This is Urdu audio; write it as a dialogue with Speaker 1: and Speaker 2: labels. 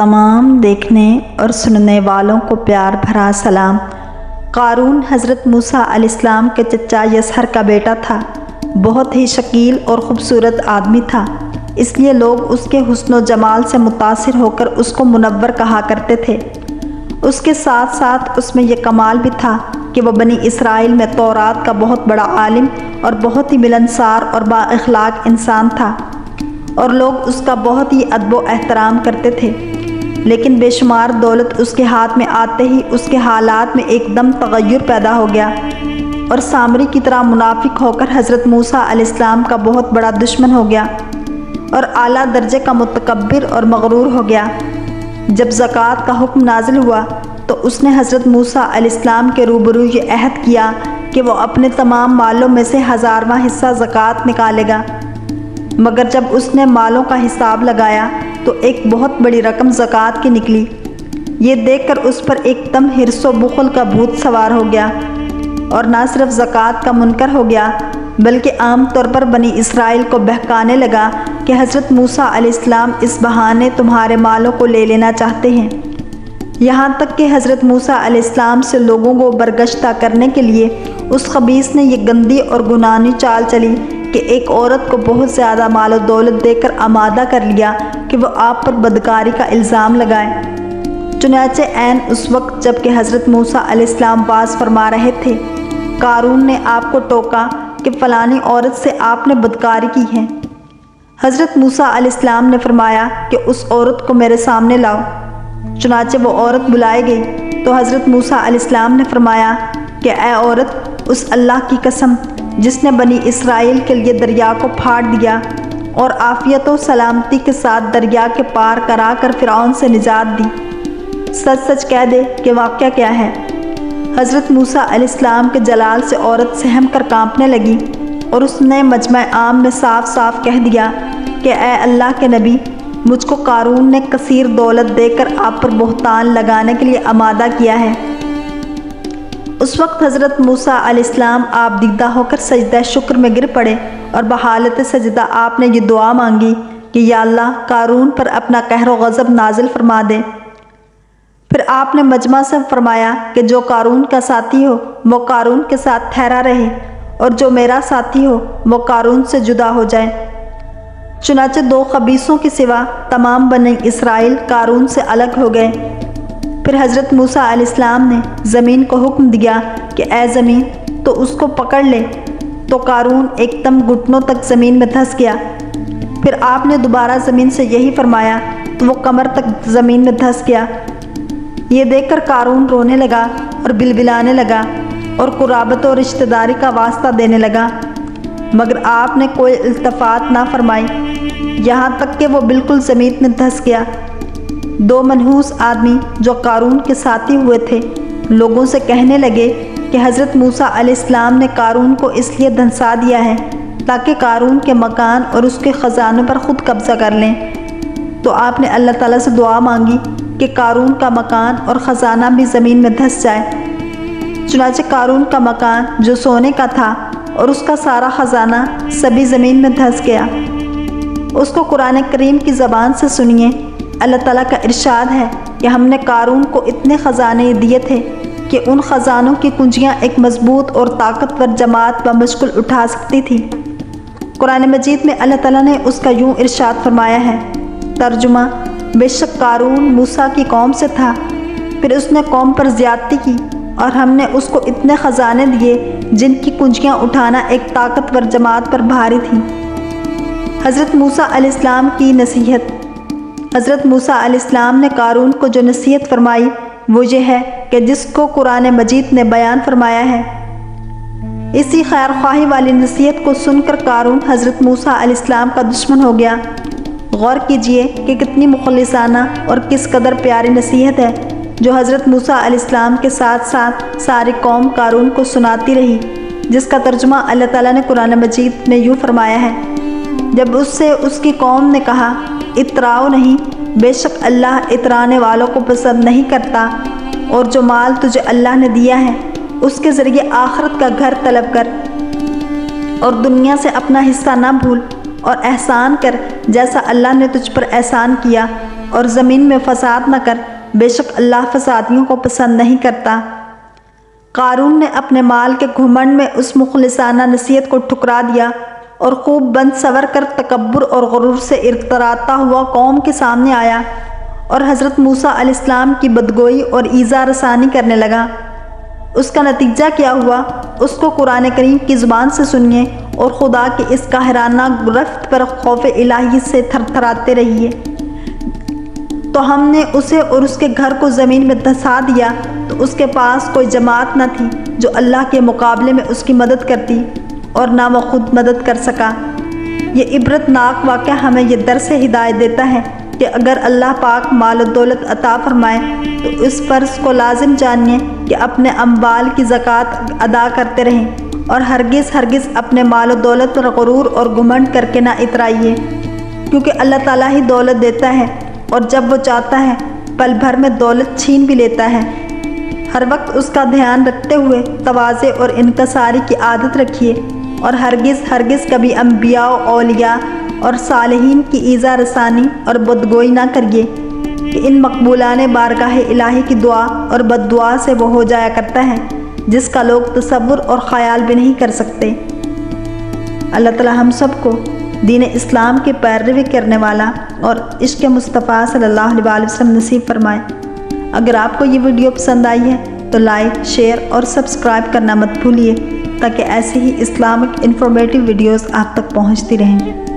Speaker 1: تمام دیکھنے اور سننے والوں کو پیار بھرا سلام۔ قارون حضرت موسیٰ علیہ السلام کے چچا یسہر کا بیٹا تھا۔ بہت ہی شکیل اور خوبصورت آدمی تھا، اس لیے لوگ اس کے حسن و جمال سے متاثر ہو کر اس کو منور کہا کرتے تھے۔ اس کے ساتھ ساتھ اس میں یہ کمال بھی تھا کہ وہ بنی اسرائیل میں تورات کا بہت بڑا عالم اور بہت ہی ملنسار اور با اخلاق انسان تھا، اور لوگ اس کا بہت ہی ادب و احترام کرتے تھے۔ لیکن بے شمار دولت اس کے ہاتھ میں آتے ہی اس کے حالات میں ایک دم تغیر پیدا ہو گیا، اور سامری کی طرح منافق ہو کر حضرت موسیٰ علیہ السلام کا بہت بڑا دشمن ہو گیا اور اعلیٰ درجے کا متکبر اور مغرور ہو گیا۔ جب زکوٰۃ کا حکم نازل ہوا تو اس نے حضرت موسیٰ علیہ السلام کے روبرو یہ عہد کیا کہ وہ اپنے تمام مالوں میں سے 1000واں حصہ زکوٰۃ نکالے گا، مگر جب اس نے مالوں کا حساب لگایا تو ایک بہت بڑی رقم زکوٰۃ کی نکلی۔ یہ دیکھ کر اس پر ایک دم حرص و بخل کا بھوت سوار ہو گیا، اور نہ صرف زکوٰۃ کا منکر ہو گیا بلکہ عام طور پر بنی اسرائیل کو بہکانے لگا کہ حضرت موسیٰ علیہ السلام اس بہانے تمہارے مالوں کو لے لینا چاہتے ہیں۔ یہاں تک کہ حضرت موسیٰ علیہ السلام سے لوگوں کو برگشتہ کرنے کے لیے اس خبیث نے یہ گندی اور گناہی چال چلی کہ ایک عورت کو بہت زیادہ مال و دولت دے کر آمادہ کر لیا کہ وہ آپ پر بدکاری کا الزام لگائے۔ چنانچہ عین اس وقت جب کہ حضرت موسیٰ علیہ السلام باز فرما رہے تھے، قارون نے آپ کو ٹوکا کہ فلانی عورت سے آپ نے بدکاری کی ہے۔ حضرت موسیٰ علیہ السلام نے فرمایا کہ اس عورت کو میرے سامنے لاؤ۔ چنانچہ وہ عورت بلائی گئی تو حضرت موسیٰ علیہ السلام نے فرمایا کہ اے عورت، اس اللہ کی قسم جس نے بنی اسرائیل کے لیے دریا کو پھاڑ دیا اور عافیت و سلامتی کے ساتھ دریا کے پار کرا کر فرعون سے نجات دی، سچ سچ کہہ دے کہ واقعہ کیا ہے۔ حضرت موسیٰ علیہ السلام کے جلال سے عورت سہم کر کانپنے لگی، اور اس نے مجمع عام میں صاف صاف کہہ دیا کہ اے اللہ کے نبی، مجھ کو قارون نے کثیر دولت دے کر آپ پر بہتان لگانے کے لیے آمادہ کیا ہے۔ اس وقت حضرت موسیٰ علیہ السلام آپ دیدہ ہو کر سجدہ شکر میں گر پڑے، اور بحالت سجدہ آپ نے یہ دعا مانگی کہ یا اللہ، قارون پر اپنا قہر و غضب نازل فرما دے۔ پھر آپ نے مجمع سے فرمایا کہ جو قارون کا ساتھی ہو وہ قارون کے ساتھ ٹھہرا رہے، اور جو میرا ساتھی ہو وہ قارون سے جدا ہو جائے۔ چنانچہ 2 خبیثوں کے سوا تمام بنی اسرائیل قارون سے الگ ہو گئے۔ پھر حضرت موسیٰ علیہ السلام نے زمین کو حکم دیا کہ اے زمین، تو اس کو پکڑ لے، تو قارون ایک دم گھٹنوں تک زمین میں دھس گیا۔ پھر آپ نے دوبارہ زمین سے یہی فرمایا تو وہ کمر تک زمین میں دھس گیا۔ یہ دیکھ کر قارون رونے لگا اور بلبلانے لگا اور قرابت و رشتہ داری کا واسطہ دینے لگا، مگر آپ نے کوئی التفات نہ فرمائی، یہاں تک کہ وہ بالکل زمین میں دھس گیا۔ 2 منحوس آدمی جو قارون کے ساتھی ہوئے تھے لوگوں سے کہنے لگے کہ حضرت موسیٰ علیہ السلام نے قارون کو اس لیے دھنسا دیا ہے تاکہ قارون کے مکان اور اس کے خزانوں پر خود قبضہ کر لیں۔ تو آپ نے اللہ تعالیٰ سے دعا مانگی کہ قارون کا مکان اور خزانہ بھی زمین میں دھس جائے۔ چنانچہ قارون کا مکان جو سونے کا تھا اور اس کا سارا خزانہ سبھی زمین میں دھس گیا۔ اس کو قرآن کریم کی زبان سے سنیے۔ اللہ تعالیٰ کا ارشاد ہے کہ ہم نے قارون کو اتنے خزانے دیے تھے کہ ان خزانوں کی کنجیاں ایک مضبوط اور طاقتور جماعت بمشکل اٹھا سکتی تھی۔ قرآن مجید میں اللہ تعالیٰ نے اس کا یوں ارشاد فرمایا ہے، ترجمہ: بے شک قارون موسیٰ کی قوم سے تھا، پھر اس نے قوم پر زیادتی کی، اور ہم نے اس کو اتنے خزانے دیے جن کی کنجیاں اٹھانا ایک طاقتور جماعت پر بھاری تھیں۔ حضرت موسیٰ علیہ السلام کی نصیحت۔ حضرت موسیٰ علیہ السلام نے قارون کو جو نصیحت فرمائی وہ یہ ہے کہ جس کو قرآن مجید نے بیان فرمایا ہے۔ اسی خیر خواہی والی نصیحت کو سن کر قارون حضرت موسیٰ علیہ السلام کا دشمن ہو گیا۔ غور کیجئے کہ کتنی مخلصانہ اور کس قدر پیاری نصیحت ہے جو حضرت موسیٰ علیہ السلام کے ساتھ ساتھ ساری قوم قارون کو سناتی رہی، جس کا ترجمہ اللہ تعالیٰ نے قرآن مجید میں یوں فرمایا ہے، جب اس سے اس کی قوم نے کہا اتراؤ نہیں، بے شک اللہ اترانے والوں کو پسند نہیں کرتا، اور جو مال تجھے اللہ نے دیا ہے اس کے ذریعے آخرت کا گھر طلب کر، اور دنیا سے اپنا حصہ نہ بھول، اور احسان کر جیسا اللہ نے تجھ پر احسان کیا، اور زمین میں فساد نہ کر، بے شک اللہ فسادیوں کو پسند نہیں کرتا۔ قارون نے اپنے مال کے گھمنڈ میں اس مخلصانہ نصیحت کو ٹھکرا دیا اور خوب بند سور کر تکبر اور غرور سے ارتراتا ہوا قوم کے سامنے آیا اور حضرت موسیٰ علیہ السلام کی بدگوئی اور ایذا رسانی کرنے لگا۔ اس کا نتیجہ کیا ہوا، اس کو قرآن کریم کی زبان سے سنیے اور خدا کی اس قاہرانہ گرفت پر خوف الہی سے تھر تھراتے رہیے۔ تو ہم نے اسے اور اس کے گھر کو زمین میں دھسا دیا تو اس کے پاس کوئی جماعت نہ تھی جو اللہ کے مقابلے میں اس کی مدد کرتی، اور نہ وہ خود مدد کر سکا۔ یہ عبرت ناک واقعہ ہمیں یہ درس ہدایت دیتا ہے کہ اگر اللہ پاک مال و دولت عطا فرمائے تو اس فرض کو لازم جانیے کہ اپنے اموال کی زکوٰۃ ادا کرتے رہیں، اور ہرگز اپنے مال و دولت پر غرور اور گھمنڈ کر کے نہ اترائیے، کیونکہ اللہ تعالیٰ ہی دولت دیتا ہے، اور جب وہ چاہتا ہے پل بھر میں دولت چھین بھی لیتا ہے۔ ہر وقت اس کا دھیان رکھتے ہوئے تواضع اور انکساری کی عادت رکھیے، اور ہرگز کبھی انبیاء و اولیاء اور صالحین کی ایذا رسانی اور بدگوئی نہ کریے کہ ان مقبولان بارگاہ الہی کی دعا اور بد دعا سے وہ ہو جایا کرتا ہے جس کا لوگ تصور اور خیال بھی نہیں کر سکتے۔ اللہ تعالی ہم سب کو دین اسلام کی پیروی کرنے والا اور عشق مصطفیٰ صلی اللہ علیہ وسلم نصیب فرمائے۔ اگر آپ کو یہ ویڈیو پسند آئی ہے تو لائک، شیئر اور سبسکرائب کرنا مت بھولیے تاکہ ایسی ہی اسلامک انفارمیٹیو ویڈیوز آپ تک پہنچتی رہیں۔